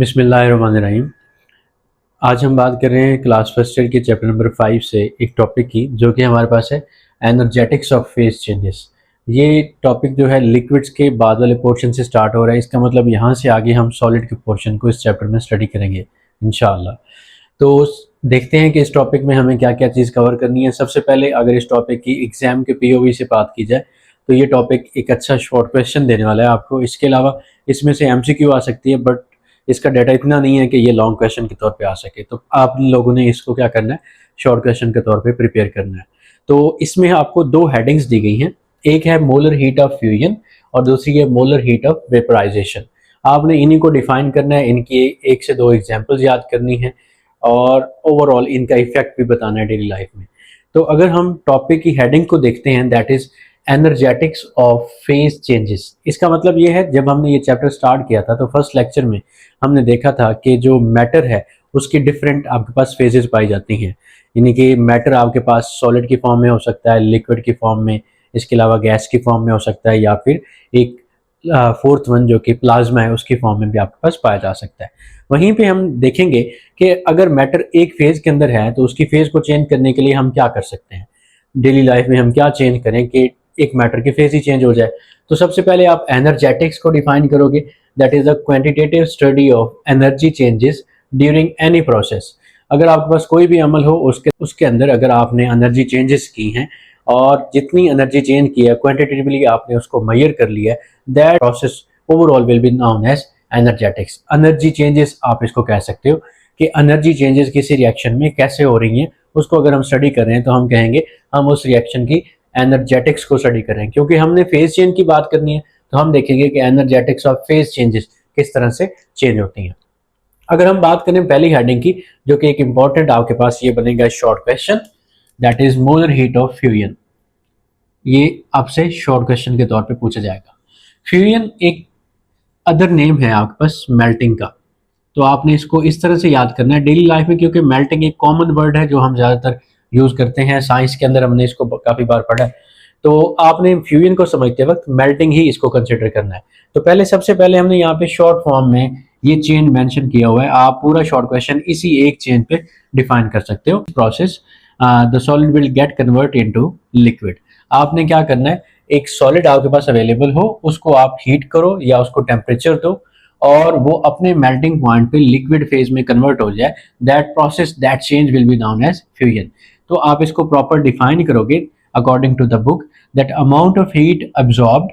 बिस्मिल्लाहिर्रहमानिर्रहीम। आज हम बात कर रहे हैं क्लास फर्स्ट ईयर के चैप्टर नंबर 5 से एक टॉपिक की, जो कि हमारे पास है एनर्जेटिक्स ऑफ फेज चेंजेस। ये टॉपिक जो है लिक्विड्स के बाद वाले पोर्शन से स्टार्ट हो रहा है। इसका मतलब यहाँ से आगे हम सॉलिड के पोर्शन को इस चैप्टर में स्टडी करेंगे इंशाअल्लाह। तो देखते हैं कि इस टॉपिक में हमें क्या क्या चीज़ कवर करनी है। सबसे पहले अगर इस टॉपिक की एग्जाम के पीओवी से बात की जाए तो ये टॉपिक एक अच्छा शॉर्ट क्वेश्चन देने वाला है आपको। इसके अलावा इसमें से एमसीक्यू आ सकती है, बट इसका डाटा इतना नहीं है कि ये लॉन्ग क्वेश्चन के तौर पे आ सके। तो आप लोगों ने इसको क्या करना है, शॉर्ट क्वेश्चन के तौर पे प्रिपेयर करना है। तो इसमें आपको दो हेडिंग्स दी गई हैं, एक है मोलर हीट ऑफ फ्यूजन और दूसरी है मोलर हीट ऑफ वेपराइजेशन। आपने इन्हीं को डिफाइन करना है, इनकी एक से दो एग्जाम्पल्स याद करनी है और ओवरऑल इनका इफेक्ट भी बताना है डेली लाइफ में। तो अगर हम टॉपिक की हेडिंग को देखते हैं, that is energetics of phase changes. इसका मतलब ये है, जब हमने ये चैप्टर स्टार्ट किया था तो फर्स्ट लेक्चर में हमने देखा था कि जो मैटर है उसकी डिफरेंट आपके पास फेजेस पाई जाती हैं। यानी कि मैटर आपके पास सॉलिड की फॉर्म में हो सकता है, लिक्विड की फॉर्म में, इसके अलावा गैस की फॉर्म में हो सकता है, या फिर एक फोर्थ वन जो कि प्लाज्मा है उसकी फॉर्म में भी आपके पास पाया जा सकता है। वहीं पे हम देखेंगे कि अगर मैटर एक फेज के अंदर है तो उसकी फेज को चेंज करने के लिए हम क्या कर सकते हैं, डेली लाइफ में हम क्या चेंज करें कि एक मैटर की फेज ही चेंज हो जाए। तो सबसे पहले आप एनर्जेटिक्स को डिफाइन करोगे, that is a quantitative study of energy changes during any process. अगर आपके पास कोई भी अमल हो उसके अंदर अगर आपने एनर्जी चेंजेस की हैं और जितनी एनर्जी चेंज की है क्वांटिटेटिवली आपने उसको मेजर कर लिया है, that process overall will be known as energetics. Energy changes आप इसको कह सकते हो कि एनर्जी चेंजेस किसी रिएक्शन में कैसे हो रही हैं, उसको अगर हम स्टडी कर रहे हैं तो हम कहेंगे हम उस रिएक्शन की एनर्जेटिक्स को स्टडी कर रहे हैं। क्योंकि हमने फेज चेंज की बात करनी है तो हम देखेंगे कि एनर्जेटिक्स ऑफ फेज चेंजेस किस तरह से चेंज होती हैं। अगर हम बात करें पहली हेडिंग की, जो कि एक इंपॉर्टेंट आपके पास ये बनेगा short question, that is molar heat of fusion. ये आपसे शॉर्ट क्वेश्चन के तौर पे पूछा जाएगा। फ्यूजन एक अदर नेम है आपके पास मेल्टिंग का, तो आपने इसको इस तरह से याद करना है डेली लाइफ में, क्योंकि मेल्टिंग एक कॉमन वर्ड है जो हम ज़्यादातर यूज़ करते हैं। साइंस के अंदर हमने इसको काफ़ी बार पढ़ा है। तो आपने फ्यूजन को समझते वक्त मेल्टिंग ही इसको कंसिडर करना है। तो पहले सबसे पहले हमने यहाँ पे शॉर्ट फॉर्म में ये चेन मेंशन किया हुआ है। आप पूरा शॉर्ट क्वेश्चन इसी एक चेन पे डिफाइन कर सकते हो। Process the solid will get convert into liquid. आपने क्या करना है, एक सॉलिड आपके पास अवेलेबल हो, उसको आप हीट करो या उसको टेम्परेचर दो और वो अपने मेल्टिंग पॉइंट पे लिक्विड फेज में कन्वर्ट हो जाए। That process, that change will be known as fusion. तो आप इसको प्रॉपर डिफाइन करोगे according to the book, that amount of heat absorbed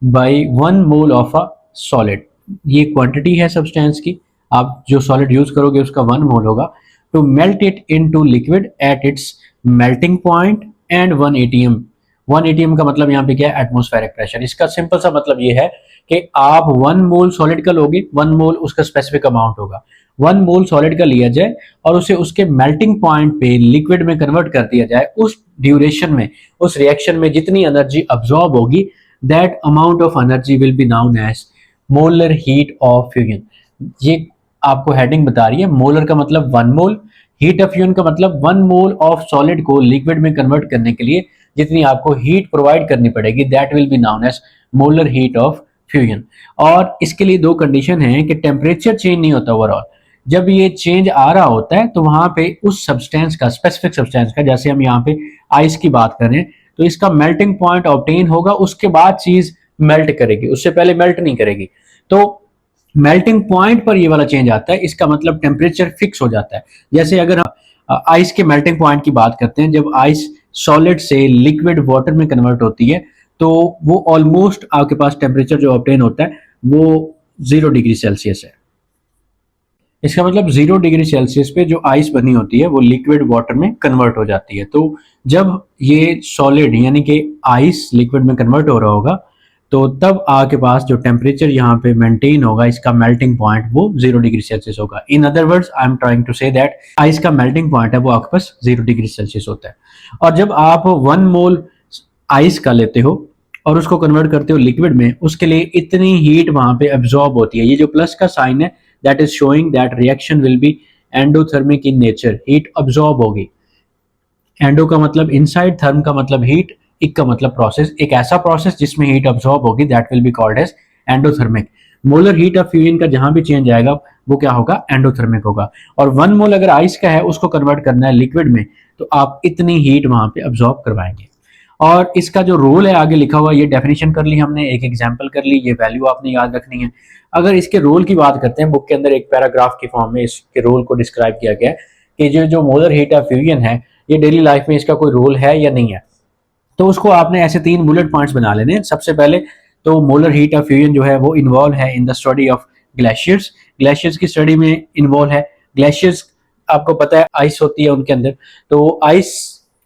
by 1 mole of a solid. ये क्वांटिटी है सब्सटेंस की, आप जो सॉलिड यूज करोगे उसका 1 मोल होगा। To melt it into liquid at its melting point and 1 atm। 1 atm का मतलब यहाँ पे क्या है, एटमोस्फेरिक प्रेशर। इसका सिंपल सा मतलब ये है कि आप 1 मोल सॉलिड का लोगे, 1 मोल उसका स्पेसिफिक अमाउंट होगा, 1 मोल सॉलिड का लिया जाए और उसे उसके मेल्टिंग पॉइंट पे लिक्विड में कन्वर्ट कर दिया जाए। उस ड्यूरेशन में, उस रिएक्शन में जितनी एनर्जी अब्सॉर्ब होगी, that amount of energy will be known as molar heat of fusion. ये आपको हेडिंग बता रही है। मोलर का मतलब 1 मोल, हीट ऑफ फ्यूजन का मतलब 1 मोल ऑफ सॉलिड को लिक्विड में कन्वर्ट करने के लिए जितनी आपको हीट प्रोवाइड करनी पड़ेगी, that will be known as molar heat of fusion. और इसके लिए दो कंडीशन है कि टेम्परेचर चेंज नहीं होता ओवरऑल। जब ये चेंज आ रहा होता है तो वहां पे उस सब्सटेंस का, स्पेसिफिक सब्सटेंस का, जैसे हम यहाँ पे आइस की बात करें तो इसका मेल्टिंग पॉइंट ऑब्टेन होगा, उसके बाद चीज मेल्ट करेगी, उससे पहले मेल्ट नहीं करेगी। तो मेल्टिंग पॉइंट पर ये वाला चेंज आता है, इसका मतलब टेम्परेचर फिक्स हो जाता है। जैसे अगर हम आइस के मेल्टिंग पॉइंट की बात करते हैं, जब आइस सॉलिड से लिक्विड वाटर में कन्वर्ट होती है तो वो ऑलमोस्ट आपके पास टेम्परेचर जो ऑब्टेन होता है वो 0 डिग्री सेल्सियस है। इसका मतलब 0 डिग्री सेल्सियस पे जो आइस बनी होती है वो लिक्विड वाटर में कन्वर्ट हो जाती है। तो जब ये सॉलिड यानी कि आइस लिक्विड में कन्वर्ट हो रहा होगा तो तब आपके पास जो टेम्परेचर यहाँ पे मेंटेन होगा, इसका मेल्टिंग पॉइंट वो 0 डिग्री सेल्सियस होगा। In other words I am trying to say that ice का मेल्टिंग पॉइंट है वो आपके पास 0 डिग्री सेल्सियस होता है। और जब आप 1 मोल आइस का लेते हो और उसको कन्वर्ट करते हो लिक्विड में, उसके लिए इतनी हीट वहां पे एब्जॉर्ब होती है। ये जो प्लस का साइन है, that is showing that reaction will be endothermic in nature. Heat absorb होगी। एंडो का मतलब इनसाइड, थर्म का मतलब हीट, इक का मतलब प्रोसेस। एक ऐसा प्रोसेस जिसमें हीट अब्सॉर्ब होगी, that will be called as endothermic. Molar heat of fusion का जहां भी चेंज आएगा वो क्या होगा, एंडोथर्मिक होगा। और 1 मोल अगर आइस का है उसको कन्वर्ट करना है लिक्विड में, तो आप इतनी हीट वहां पे अब्सॉर्ब करवाएंगे। और इसका जो रोल है आगे लिखा हुआ, ये डेफिनेशन कर ली हमने, एक एग्जांपल कर ली, ये वैल्यू आपने याद रखनी है। अगर इसके रोल की बात करते हैं, बुक के अंदर एक पैराग्राफ के फॉर्म में इसके रोल को डिस्क्राइब किया गया है कि जो जो मोलर हीट ऑफ फ्यूजन है, ये डेली लाइफ में इसका कोई रोल है या नहीं है। तो उसको आपने ऐसे 3 बुलेट पॉइंट्स बना लेने हैं। सबसे पहले तो मोलर हीट ऑफ फ्यूजन जो है वो इन्वॉल्व है in the study of glaciers, glaciers की स्टडी में इन्वॉल्व है। ग्लेशियर्स आपको पता है आइस होती है उनके अंदर, तो आइस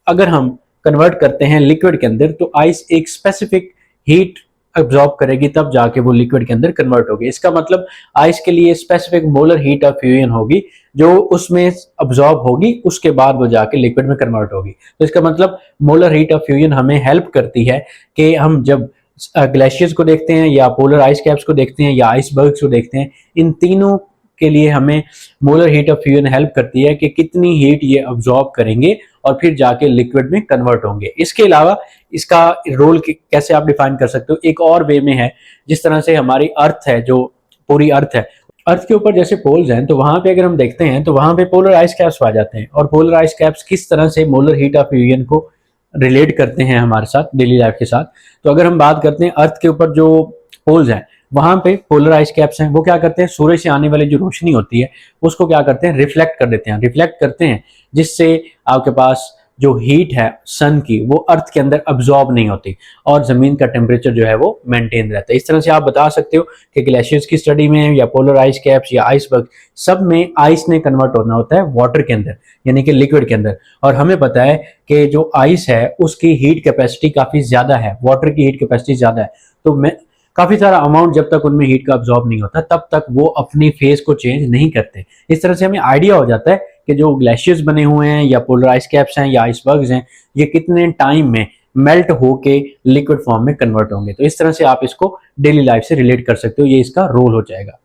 अगर हम कन्वर्ट करते हैं लिक्विड के अंदर, तो आइस एक स्पेसिफिक हीट अब्सॉर्ब करेगी, तब जाके वो लिक्विड के अंदर कन्वर्ट होगी। इसका मतलब आइस के लिए specific molar heat of fusion होगी जो उसमें अब्सॉर्ब होगी, उसके बाद वो जाके लिक्विड में कन्वर्ट होगी। तो इसका मतलब मोलर हीट ऑफ फ्यूजन हमें हेल्प करती है कि हम जब ग्लेशियर्स को देखते हैं या पोलर आइस कैप्स को देखते हैं या आइसबर्ग्स को देखते हैं, इन तीनों के लिए हमें molar heat of fusion help करती है कि कितनी हीट ये अब्सॉर्ब करेंगे और फिर जाके लिक्विड में कन्वर्ट होंगे। इसके अलावा इसका रोल कैसे आप डिफाइन कर सकते हो, एक और वे में है, जिस तरह से हमारी अर्थ है, जो पूरी अर्थ है, अर्थ के ऊपर जैसे पोल्स हैं, तो वहां पे अगर हम देखते हैं तो वहां पे पोलर आइस कैप्स आ जाते हैं। और पोलर आइस कैप्स किस तरह से मोलर हीट ऑफ फ्यूजन को रिलेट करते हैं हमारे साथ डेली लाइफ के साथ। तो अगर हम बात करते हैं अर्थ के ऊपर जो पोल्स हैं, वहां पे पोलर आइस कैप्स हैं, वो क्या करते हैं, सूरज से आने वाली जो रोशनी होती है उसको क्या करते हैं, रिफ्लेक्ट कर देते हैं, रिफ्लेक्ट करते हैं, जिससे आपके पास जो हीट है सन की वो अर्थ के अंदर अब्सॉर्ब नहीं होती और जमीन का टेम्परेचर जो है वो मेंटेन रहता है। इस तरह से आप बता सकते हो कि ग्लेशियर्स की स्टडी में या पोलर आइस कैप्स या आइसबर्ग, सब में आइस ने कन्वर्ट होना होता है वाटर के अंदर, यानी कि लिक्विड के अंदर। और हमें पता है कि जो आइस है उसकी हीट कैपेसिटी काफी ज्यादा है, वाटर की हीट कैपेसिटी ज्यादा है, तो मैं काफी सारा अमाउंट जब तक उनमें हीट का अब्सॉर्ब नहीं होता तब तक वो अपनी फेज को चेंज नहीं करते। इस तरह से हमें आइडिया हो जाता है कि जो ग्लेशियर्स बने हुए हैं या पोलर आइस कैप्स हैं या आइसबर्ग्स हैं, ये कितने टाइम में मेल्ट होके लिक्विड फॉर्म में कन्वर्ट होंगे। तो इस तरह से आप इसको डेली लाइफ से रिलेट कर सकते हो, ये इसका रोल हो जाएगा।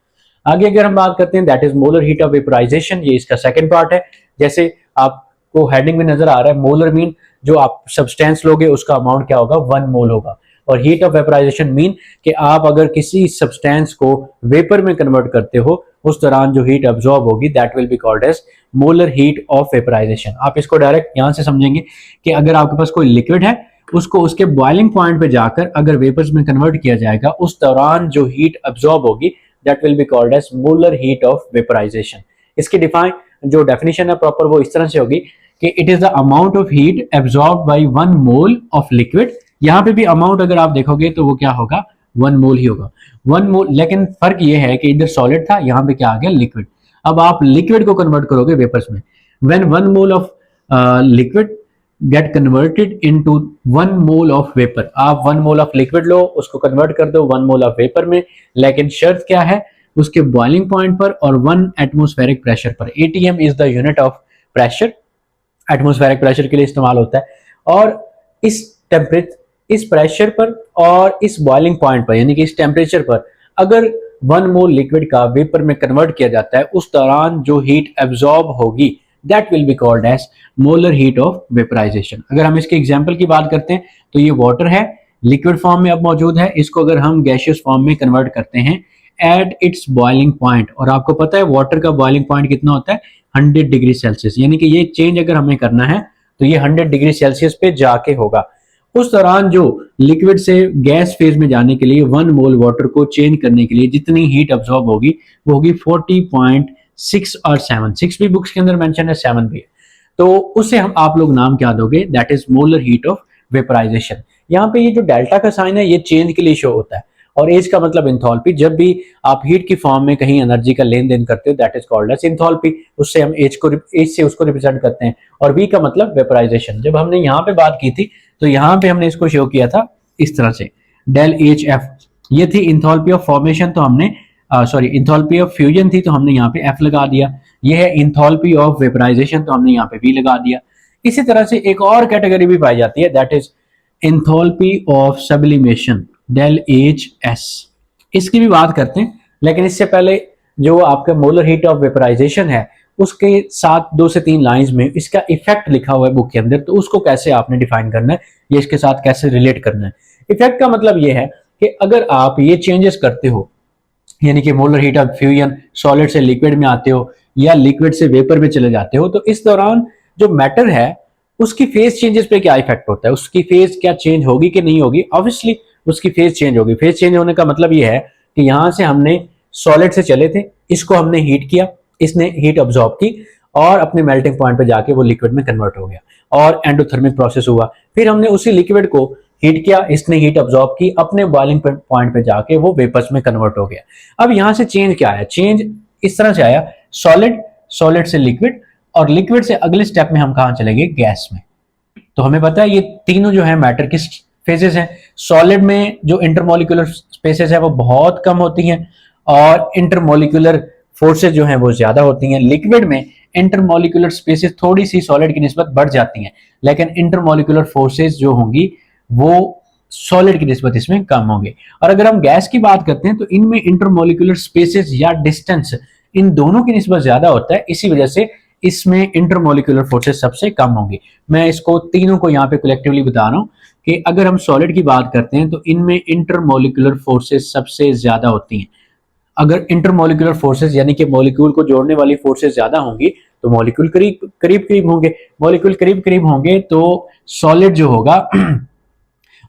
आगे अगर हम बात करते हैं, that is molar heat of vaporization, ये इसका सेकंड पार्ट है। जैसे आपको हेडिंग में नजर आ रहा है, मोलर मीन जो आप सब्सटेंस लोगे उसका अमाउंट क्या होगा, 1 मोल होगा। और हीट ऑफ वेपराइजेशन मीन कि आप अगर किसी सब्सटेंस को वेपर में कन्वर्ट करते हो, उस दौरान जो हीट अब्सॉर्ब होगी that will be called as molar heat of vaporization. आप इसको डायरेक्ट यहां से समझेंगे कि अगर आपके पास कोई लिक्विड है, उसको उसके बॉइलिंग पॉइंट पे जाकर अगर वेपर्स में कन्वर्ट किया जाएगा, उस दौरान जो हीट अब्सॉर्ब होगी that will be called as molar heat of vaporization. इसकी डिफाइन जो डेफिनेशन है प्रॉपर वो इस तरह से होगी कि it is the amount of heat absorb by 1 mole of liquid. यहाँ पे भी अमाउंट अगर आप देखोगे तो वो क्या होगा, 1 मोल ही होगा, 1 मोल। लेकिन फर्क ये है कि इधर सॉलिड था, यहाँ पे क्या आ गया, लिक्विड। अब आप लिक्विड को कन्वर्ट करोगे वेपर्स में, when 1 mole of liquid get converted into 1 mole of vapour. आप 1 मोल ऑफ लिक्विड लो, उसको कन्वर्ट कर दो 1 मोल ऑफ वेपर में, लेकिन शर्त क्या है, उसके बॉइलिंग पॉइंट पर और 1 एटमॉस्फेरिक प्रेशर पर। ATM is the unit of pressure, atmospheric pressure के लिए इस्तेमाल होता है। और इस टेम्परेचर, इस प्रेशर पर और इस बॉइलिंग पॉइंट पर, यानी कि इस टेम्परेचर पर अगर 1 मोल लिक्विड का वेपर में कन्वर्ट किया जाता है, उस दौरान जो हीट एब्सॉर्ब होगी that will be called as molar heat of vaporization. अगर हम इसके एग्जांपल की बात करते हैं तो ये वाटर है, लिक्विड फॉर्म में अब मौजूद है, इसको अगर हम गैसियस फॉर्म में कन्वर्ट करते हैं एट इट्स बॉइलिंग पॉइंट, और आपको पता है वाटर का बॉइलिंग पॉइंट कितना होता है, 100 डिग्री सेल्सियस, यानी कि ये चेंज अगर हमें करना है तो ये 100 डिग्री सेल्सियस पे जाके होगा। उस दौरान जो लिक्विड से गैस फेज में जाने के लिए 1 मोल वाटर को चेंज करने के लिए जितनी हीट अब्सॉर्ब होगी वो होगी 40.6 और 7, 6 भी बुक्स के अंदर मेंशन है, 7 भी है। तो उसे हम आप लोग नाम क्या दोगे, that is molar heat of vaporization. यहाँ पे ये जो डेल्टा का साइन है ये चेंज के लिए शो होता है, और एज का मतलब इंथॉल्पी। जब भी आप हीट की फॉर्म में कहीं एनर्जी का लेन देन करते हो that is called as enthalpy, उससे हम एज से उसको रिप्रेजेंट करते हैं। और वी का मतलब वेपराइजेशन। जब हमने यहाँ पे बात की थी तो यहाँ पे हमने इसको शो किया था इस तरह से, डेल एच एफ, ये थी इंथॉल्पी ऑफ फॉर्मेशन, तो हमने सॉरी इंथॉल्पी ऑफ फ्यूजन थी तो हमने यहाँ पे एफ लगा दिया। ये है इंथॉल्पी ऑफ वेपराइजेशन, तो हमने यहाँ पे वी लगा दिया। इसी तरह से एक और कैटेगरी भी पाई जाती है, that is enthalpy of sublimation, del H S. इसकी भी बात करते हैं, लेकिन इससे पहले जो आपका मोलर हीट ऑफ वेपराइजेशन है उसके साथ 2 से 3 लाइंस में इसका इफेक्ट लिखा हुआ है बुक के अंदर, तो उसको कैसे आपने डिफाइन करना है, ये इसके साथ कैसे रिलेट करना है। इफेक्ट का मतलब ये है कि अगर आप ये चेंजेस करते हो, यानी कि molar heat of fusion, solid से लिक्विड में आते हो या लिक्विड से वेपर में चले जाते हो, तो इस दौरान जो मैटर है उसकी फेज चेंजेस पे क्या इफेक्ट होता है, उसकी फेज क्या चेंज होगी कि नहीं होगी? ऑब्वियसली उसकी फेज चेंज होगी। फेज चेंज होने का मतलब ये है कि यहां से हमने सॉलिड से चले थे, इसको हमने हीट किया, इसने हीट ऑब्जॉर्ब की और अपने मेल्टिंग पॉइंट पे जाके वो लिक्विड में कन्वर्ट हो गया और एंडोथर्मिक प्रोसेस हुआ। फिर हमने उसी लिक्विड को हीट किया, इसने हीट ऑब्जॉर्ब की, अपने बॉइलिंग पॉइंट पे जाके वो वेपर्स में कन्वर्ट हो गया। अब यहां से चेंज क्या आया? चेंज इस तरह से आया, सॉलिड, सॉलिड से लिक्विड, और लिक्विड से अगले स्टेप में हम कहां चलेंगे? गैस में। तो हमें पता है ये तीनों जो है मैटर किस फेजेस हैं। सॉलिड में जो इंटरमोलिकुलर स्पेसेस है वो बहुत कम होती हैं और इंटरमोलिकुलर फोर्सेस जो हैं वो ज्यादा होती हैं। लिक्विड में इंटरमोलिकुलर स्पेसेस थोड़ी सी सॉलिड की निस्बत बढ़ जाती हैं, लेकिन इंटरमोलिकुलर फोर्सेस जो होंगी वो सॉलिड की निस्बत इसमें कम होंगे। और अगर हम गैस की बात करते हैं तो इनमें इंटरमोलिकुलर स्पेसेस या डिस्टेंस इन दोनों की निस्बत ज्यादा होता है, इसी वजह से इसमें इंटरमोलिकुलर फोर्सेस सबसे कम होंगी। मैं इसको तीनों को यहाँ पे कलेक्टिवली बता रहा हूँ कि अगर हम सॉलिड की बात करते हैं तो इनमें इंटरमोलिकुलर फोर्सेस सबसे ज्यादा होती हैं। अगर इंटरमोलिकुलर फोर्सेस यानी कि मॉलिक्यूल को जोड़ने वाली फोर्सेस ज्यादा होंगी तो मॉलिक्यूल करीब करीब करीब होंगे, मॉलिक्यूल करीब करीब होंगे तो सॉलिड जो होगा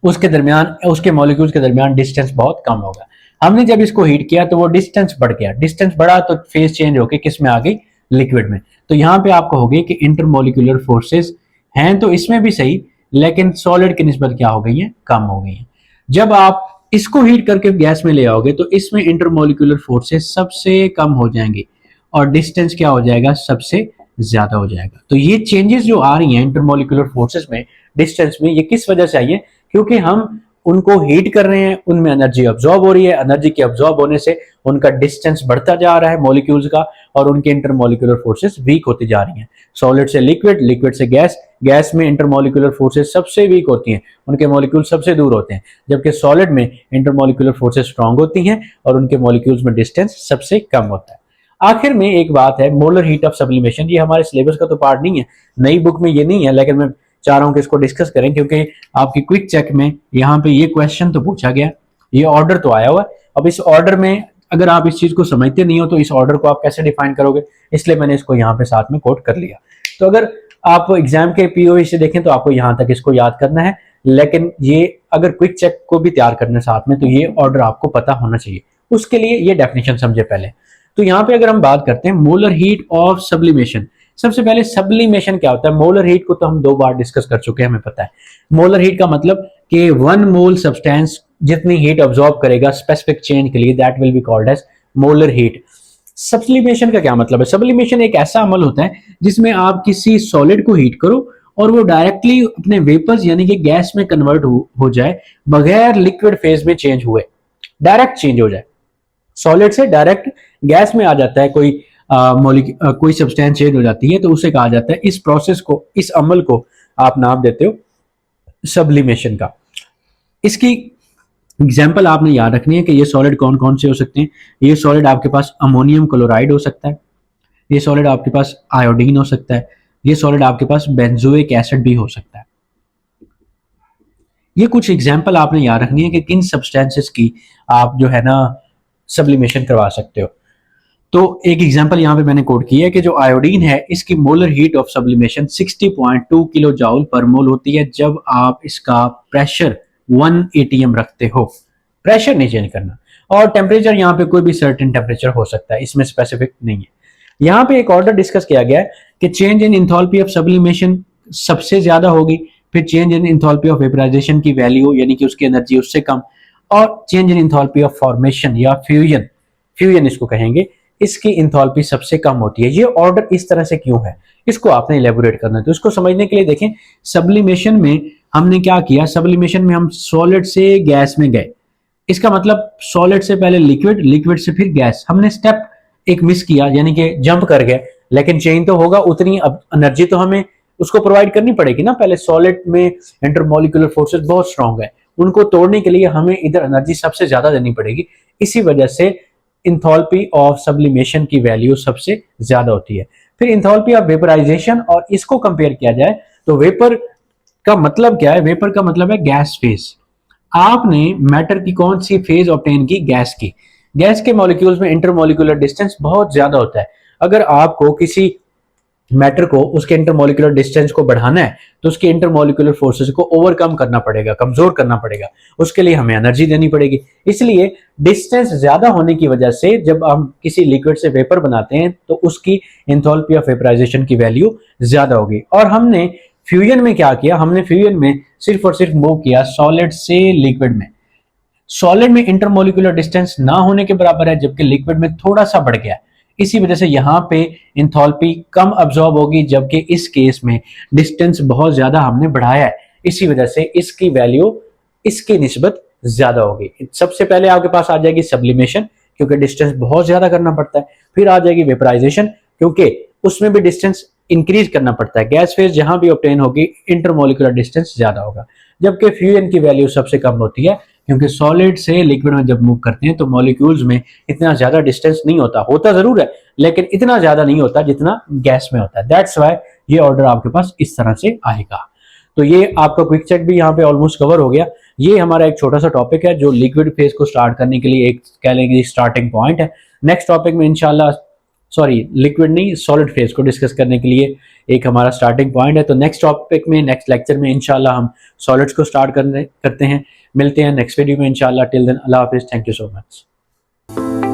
उसके दरमियान, उसके मॉलिक्यूल्स के दरमियान डिस्टेंस बहुत कम होगा। हमने जब इसको हीट किया तो वो डिस्टेंस बढ़ गया, डिस्टेंस बढ़ा तो फेज चेंज होकर किस में आ गई? लिक्विड में। तो यहां पे आपको होगी कि इंटरमोलिकुलर फोर्सेस हैं तो इसमें भी सही, लेकिन सॉलिड की निस्बत क्या हो गई है? कम हो गई है। जब आप इसको हीट करके गैस में ले आओगे तो इसमें इंटरमोलिकुलर फोर्सेस सबसे कम हो जाएंगे और डिस्टेंस क्या हो जाएगा? सबसे ज्यादा हो जाएगा। तो ये चेंजेस जो आ रही हैं इंटरमोलिकुलर फोर्सेस में, डिस्टेंस में, ये किस वजह से आई है? क्योंकि हम उनको हीट कर रहे हैं, उनमें एनर्जी अब्सॉर्ब हो रही है, एनर्जी के अब्सॉर्ब होने से उनका डिस्टेंस बढ़ता जा रहा है मॉलिक्यूल्स का और उनके इंटरमोलिकुलर फोर्सेस वीक होती जा रही हैं। सॉलिड से लिक्विड, लिक्विड से गैस, गैस में इंटरमोलिकुलर फोर्सेस सबसे वीक होती हैं, उनके मॉलिक्यूल सबसे दूर होते हैं, जबकि सॉलिड में इंटरमोलिकुलर फोर्सेस स्ट्रांग होती हैं और उनके मॉलिक्यूल्स में डिस्टेंस सबसे कम होता है। आखिर में एक बात है, मोलर हीट ऑफ सब्लिमेशन। ये हमारे सिलेबस का तो पार्ट नहीं है, नई बुक में ये नहीं है, लेकिन मैं चाह रहा हूं कि इसको डिस्कस करें क्योंकि आपकी क्विक चेक में यहाँ पे ये क्वेश्चन तो पूछा गया, ये ऑर्डर तो आया हुआ है। अब इस ऑर्डर में अगर आप इस चीज को समझते नहीं हो तो इस ऑर्डर को आप कैसे डिफाइन करोगे? इसलिए मैंने इसको यहाँ पे साथ में कोट कर लिया। तो अगर आप एग्जाम के पीओ से देखें तो आपको यहाँ तक इसको याद करना है, लेकिन ये अगर क्विक चेक को भी तैयार करना साथ में तो ये ऑर्डर आपको पता होना चाहिए। उसके लिए ये डेफिनेशन समझे पहले। तो यहाँ पे अगर हम बात करते हैं मोलर हीट ऑफ सब्लिमेशन, सबसे पहले सब्लिमेशन क्या होता है? मोलर हीट को तो हम 2 बार डिस्कस कर चुके हैं, हमें पता है। मोलर हीट का मतलब कि 1 मोल सब्सटेंस जितनी हीट ऑब्जॉर्ब करेगा स्पेसिफिक चेंज के लिए, that will be called as molar heat. Sublimation का क्या मतलब है? सब्लिमेशन एक ऐसा अमल होता है जिसमें आप किसी सॉलिड को हीट करो और वो डायरेक्टली अपने वेपर्स यानी कि गैस में कन्वर्ट हो जाए बगैर लिक्विड फेज में चेंज हुए, डायरेक्ट चेंज हो जाए, सॉलिड से डायरेक्ट गैस में आ जाता है। कोई सब्सटेंस चेंज हो जाती है तो उसे कहा जाता है, इस प्रोसेस को, इस अमल को आप नाम देते हो सब्लिमेशन का। इसकी एग्जाम्पल आपने याद रखनी है कि ये सॉलिड कौन कौन से हो सकते हैं। ये सॉलिड आपके पास अमोनियम क्लोराइड हो सकता है, ये सॉलिड आपके पास आयोडीन हो सकता है, ये सॉलिड आपके पास बेंजोइक एसिड भी हो सकता है। ये कुछ एग्जाम्पल आपने याद रखनी है कि किन सब्सटेंसेस की आप जो है ना सब्लिमेशन करवा सकते हो। तो एक एग्जांपल यहाँ पे मैंने कोट किया है कि जो आयोडीन है इसकी molar heat of sublimation 60.2 kilo joule per mole होती है जब आप इसका प्रेशर 1 atm रखते हो। प्रेशर नहीं चेंज करना, और टेम्परेचर यहाँ पे कोई भी सर्टेन टेम्परेचर हो सकता है, इसमें स्पेसिफिक नहीं है। यहाँ पे एक ऑर्डर डिस्कस किया गया है कि change in enthalpy of sublimation सबसे ज्यादा होगी, फिर change in enthalpy of vaporization की वैल्यू यानी कि उसकी एनर्जी उससे कम, और change in enthalpy of formation या फ्यूजन, फ्यूजन इसको कहेंगे, इसकी इंथैल्पी सबसे कम होती है। ये ऑर्डर इस तरह से क्यों है, इसको आपने इलेबोरेट करना है। तो इसको समझने के लिए देखें, सब्लिमेशन में हमने क्या किया? सब्लिमेशन में हम सॉलिड से गैस में गए, इसका मतलब सॉलिड से पहले लिक्विड, लिक्विड से फिर गैस। हमने स्टेप एक मिस किया यानी कि जंप कर गए, लेकिन चेंज तो होगा, उतनी एनर्जी तो हमें उसको प्रोवाइड करनी पड़ेगी ना। पहले सॉलिड में इंटरमोलिकुलर फोर्सेस बहुत स्ट्रांग है, उनको तोड़ने के लिए हमें इधर एनर्जी सबसे ज्यादा देनी पड़ेगी। इसी वजह से इंथैल्पी ऑफ सब्लिमेशन की वैल्यू सबसे ज्यादा होती है। फिर इंथैल्पी ऑफ वेपराइजेशन, और इसको कंपेयर किया जाए तो वेपर का मतलब क्या है? वेपर का मतलब है गैस फेज। आपने मैटर की कौन सी फेज ऑब्टेन की? गैस की। गैस के मॉलिक्यूल्स में इंटरमॉलिक्यूलर डिस्टेंस बहुत ज्यादा होता है। अगर आपको किसी मैटर को उसके इंटरमॉलिक्यूलर डिस्टेंस को बढ़ाना है तो उसके इंटरमॉलिक्यूलर फोर्सेस को ओवरकम करना पड़ेगा, कमजोर करना पड़ेगा, उसके लिए हमें एनर्जी देनी पड़ेगी। इसलिए डिस्टेंस ज्यादा होने की वजह से जब हम किसी लिक्विड से वेपर बनाते हैं तो उसकी एंथैल्पी ऑफ वेपराइजेशन की वैल्यू ज्यादा होगी। और हमने फ्यूजन में क्या किया, हमने फ्यूजन में सिर्फ और सिर्फ मूव किया सॉलिड से लिक्विड में। सॉलिड में इंटरमोलिकुलर डिस्टेंस ना होने के बराबर है, जबकि लिक्विड में थोड़ा सा बढ़ गया है। इसी वजह से यहां पे इंथॉल्पी कम अब्जॉर्ब होगी, जबकि इस केस में डिस्टेंस बहुत ज्यादा हमने बढ़ाया है, इसी वजह से इसकी वैल्यू इसकी निस्बत ज्यादा होगी। सबसे पहले आपके पास आ जाएगी सब्लिमेशन, क्योंकि डिस्टेंस बहुत ज्यादा करना पड़ता है। फिर आ जाएगी वेपराइजेशन, क्योंकि उसमें भी डिस्टेंस इंक्रीज करना पड़ता है। गैस फेज जहां भी ऑब्टेन होगी इंटरमोलिकुलर डिस्टेंस ज्यादा होगा, जबकि फ्यूजन की वैल्यू सबसे कम होती है, क्योंकि सॉलिड से लिक्विड में जब मूव करते हैं तो मॉलिक्यूल्स में इतना ज्यादा डिस्टेंस नहीं होता, होता जरूर है लेकिन इतना ज्यादा नहीं होता जितना गैस में होता है। दैट्स वाई ये ऑर्डर आपके पास इस तरह से आएगा। तो ये आपका क्विक चेक भी यहाँ पे ऑलमोस्ट कवर हो गया। ये हमारा एक छोटा सा टॉपिक है जो लिक्विड फेज को स्टार्ट करने के लिए एक कह लेंगे स्टार्टिंग पॉइंट है। नेक्स्ट टॉपिक में इंशाल्लाह, सॉरी लिक्विड नहीं सॉलिड फेज को डिस्कस करने के लिए एक हमारा स्टार्टिंग पॉइंट है। तो नेक्स्ट टॉपिक में नेक्स्ट लेक्चर में इंशाल्लाह हम सॉलिड्स को स्टार्ट करते हैं। मिलते हैं नेक्स्ट वीडियो में इंशाल्लाह। टिल देन अल्लाह हाफिज, थैंक यू सो मच।